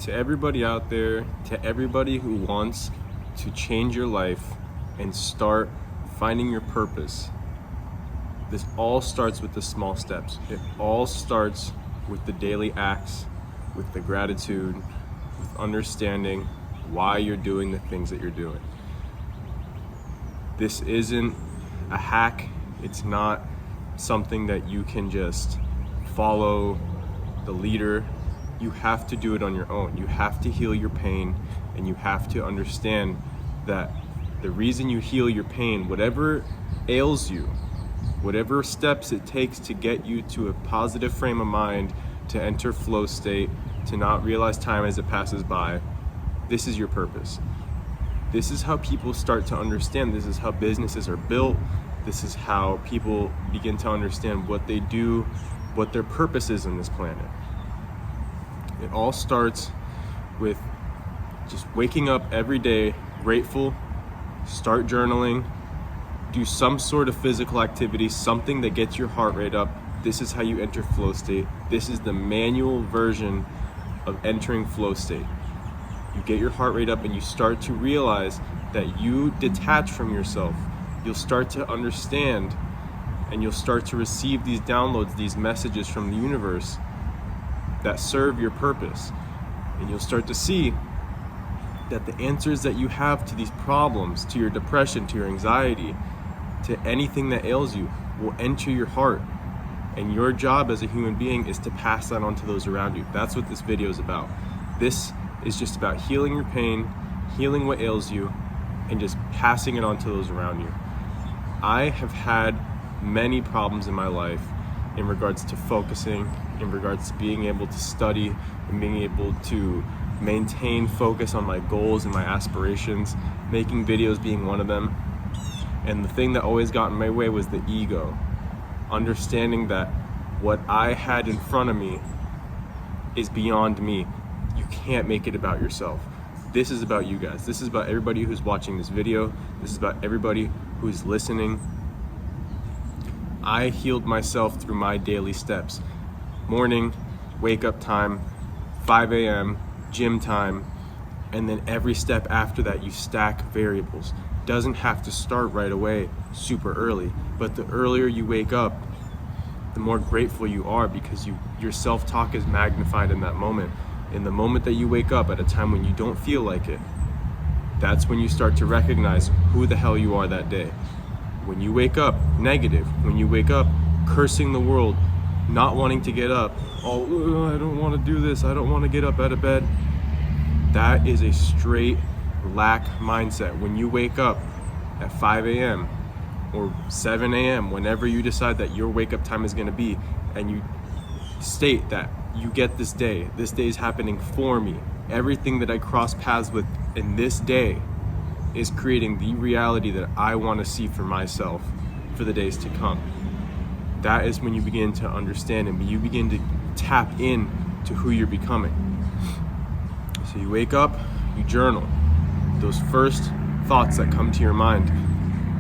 To everybody out there, to everybody who wants to change your life and start finding your purpose, this all starts with the small steps. It all starts with the daily acts, with the gratitude, with understanding why you're doing the things that you're doing. This isn't a hack. It's not something that you can just follow the leader. You have to do it on your own. You have to heal your pain, and you have to understand that the reason you heal your pain, whatever ails you, whatever steps it takes to get you to a positive frame of mind, to enter flow state, to not realize time as it passes by, this is your purpose. This is how people start to understand. This is how businesses are built. This is how people begin to understand what they do, what their purpose is on this planet. It all starts with just waking up every day grateful, start journaling, do some sort of physical activity, something that gets your heart rate up. This is how you enter flow state. This is the manual version of entering flow state. You get your heart rate up and you start to realize that you detach from yourself. You'll start to understand, and you'll start to receive these downloads, these messages from the universe that serve your purpose. And you'll start to see that the answers that you have to these problems, to your depression, to your anxiety, to anything that ails you, will enter your heart. And your job as a human being is to pass that on to those around you. That's what this video is about. This is just about healing your pain, healing what ails you, and just passing it on to those around you. I have had many problems in my life in regards to focusing, in regards to being able to study, and being able to maintain focus on my goals and my aspirations, making videos being one of them. And the thing that always got in my way was the ego. Understanding that what I had in front of me is beyond me. You can't make it about yourself. This is about you guys. This is about everybody who's watching this video. This is about everybody who's listening. I healed myself through my daily steps. Morning, wake up time, 5 a.m., gym time, and then every step after that you stack variables. Doesn't have to start right away, super early, but the earlier you wake up, the more grateful you are, because your self-talk is magnified in that moment. In the moment that you wake up at a time when you don't feel like it, that's when you start to recognize who the hell you are that day. When you wake up negative, when you wake up cursing the world, not wanting to get up, oh, I don't want to do this, I don't want to get up out of bed, that is a straight lack mindset. When you wake up at 5 a.m. or 7 a.m., whenever you decide that your wake up time is going to be, and you state that you get this day is happening for me, everything that I cross paths with in this day is creating the reality that I want to see for myself for the days to come. That is when you begin to understand and you begin to tap in to who you're becoming. So you wake up, you journal. Those first thoughts that come to your mind.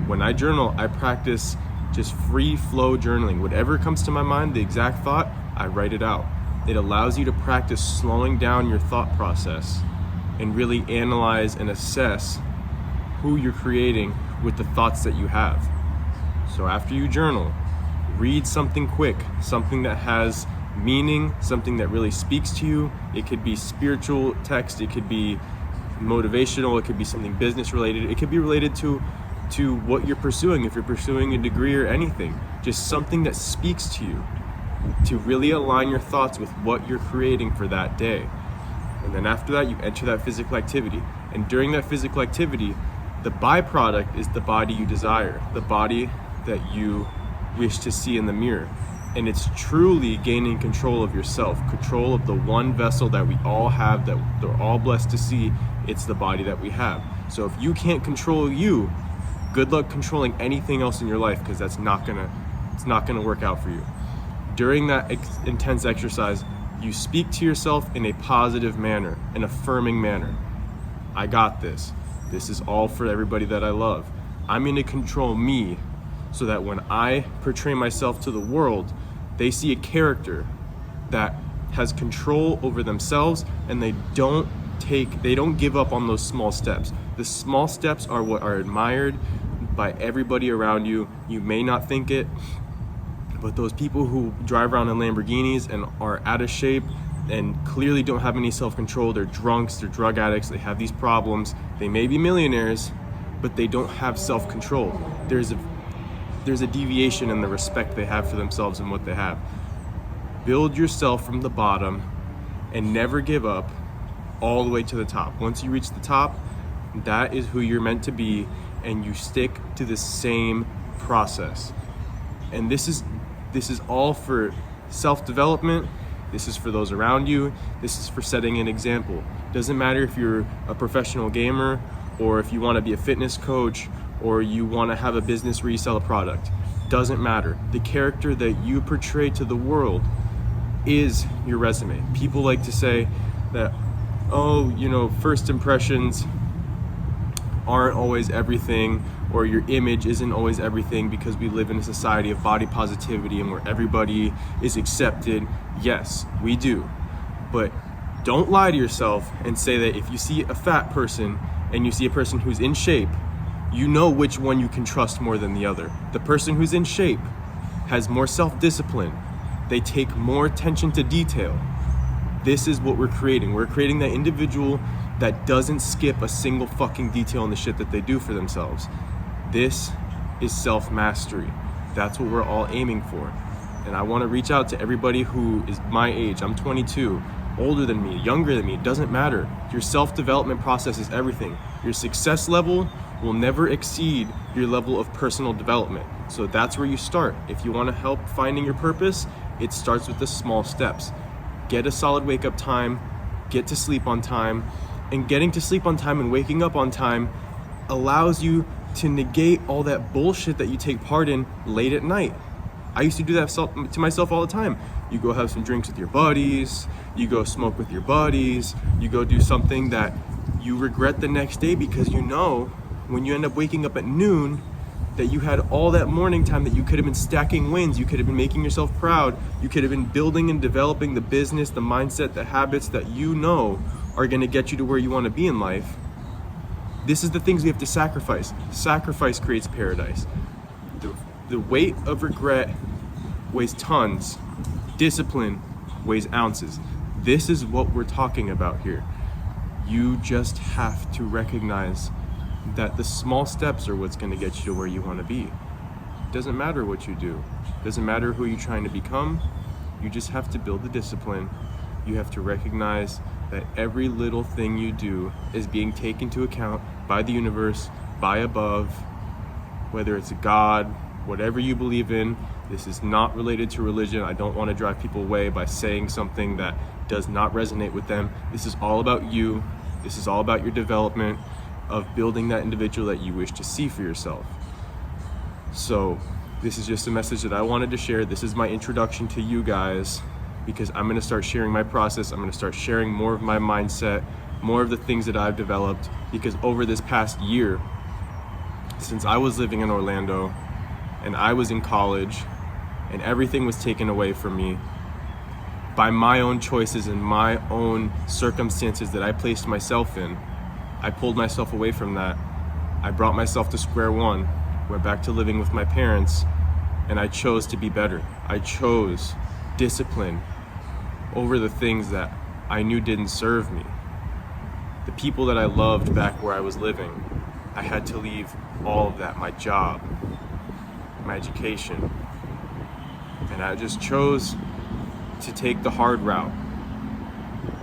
When I journal, I practice just free flow journaling. Whatever comes to my mind, the exact thought, I write it out. It allows you to practice slowing down your thought process and really analyze and assess who you're creating with the thoughts that you have. So after you journal, read something quick, something that has meaning, something that really speaks to you. It could be spiritual text, it could be motivational, it could be something business related, it could be related to what you're pursuing, if you're pursuing a degree or anything. Just something that speaks to you, to really align your thoughts with what you're creating for that day. And then after that, you enter that physical activity. And during that physical activity, the byproduct is the body you desire, the body that you wish to see in the mirror. And it's truly gaining control of yourself, control of the one vessel that we all have, that we're all blessed to see. It's the body that we have. So if you can't control you, good luck controlling anything else in your life, because it's not gonna work out for you. During that intense exercise, you speak to yourself in a positive manner, an affirming manner. I got this. This is all for everybody that I love. I'm gonna control me so that when I portray myself to the world, they see a character that has control over themselves, and they don't give up on those small steps. The small steps are what are admired by everybody around you. You may not think it, but those people who drive around in Lamborghinis and are out of shape and clearly don't have any self-control, they're drunks, they're drug addicts, they have these problems, they may be millionaires, but they don't have self-control. There's a deviation in the respect they have for themselves and what they have. Build yourself from the bottom and never give up all the way to the top. Once you reach the top, that is who you're meant to be, and you stick to the same process. And this is all for self-development. This is for those around you. This is for setting an example. Doesn't matter if you're a professional gamer, or if you want to be a fitness coach, or you want to have a business where you sell a product. Doesn't matter. The character that you portray to the world is your resume. People like to say that, first impressions aren't always everything, or your image isn't always everything, because we live in a society of body positivity and where everybody is accepted. Yes, we do. But don't lie to yourself and say that if you see a fat person and you see a person who's in shape, you know which one you can trust more than the other. The person who's in shape has more self-discipline. They take more attention to detail. This is what we're creating. We're creating that individual that doesn't skip a single fucking detail in the shit that they do for themselves. This is self-mastery. That's what we're all aiming for. And I want to reach out to everybody who is my age. I'm 22, older than me, younger than me. It doesn't matter. Your self-development process is everything. Your success level will never exceed your level of personal development. So that's where you start. If you want to help finding your purpose, it starts with the small steps. Get a solid wake-up time, get to sleep on time, and getting to sleep on time and waking up on time allows you to negate all that bullshit that you take part in late at night. I used to do that to myself all the time. You go have some drinks with your buddies, you go smoke with your buddies, you go do something that you regret the next day, because you know when you end up waking up at noon that you had all that morning time that you could have been stacking wins, you could have been making yourself proud, you could have been building and developing the business, the mindset, the habits that you know are gonna get you to where you wanna be in life. This is the things we have to sacrifice. Sacrifice creates paradise. The weight of regret weighs tons. Discipline weighs ounces. This is what we're talking about here. You just have to recognize that the small steps are what's going to get you to where you want to be. It doesn't matter what you do. It doesn't matter who you're trying to become. You just have to build the discipline. You have to recognize that every little thing you do is being taken into account by the universe, by above, whether it's God, whatever you believe in. This is not related to religion. I don't want to drive people away by saying something that does not resonate with them. This is all about you. This is all about your development of building that individual that you wish to see for yourself. So this is just a message that I wanted to share. This is my introduction to you guys, because I'm going to start sharing my process. I'm going to start sharing more of my mindset, more of the things that I've developed, because over this past year, since I was living in Orlando and I was in college and everything was taken away from me by my own choices and my own circumstances that I placed myself in, I pulled myself away from that. I brought myself to square one, went back to living with my parents, and I chose to be better. I chose discipline over the things that I knew didn't serve me. The people that I loved back where I was living, I had to leave all of that, my job, my education, and I just chose to take the hard route.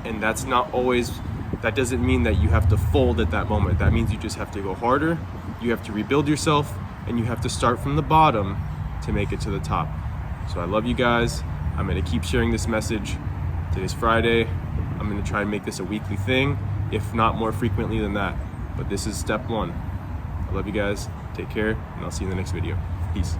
And that doesn't mean that you have to fold at that moment. That means you just have to go harder, you have to rebuild yourself, and you have to start from the bottom to make it to the top. So I love you guys. I'm gonna keep sharing this message. Today's Friday. I'm gonna try and make this a weekly thing, if not more frequently than that. But this is step one. I love you guys. Take care, and I'll see you in the next video. Peace.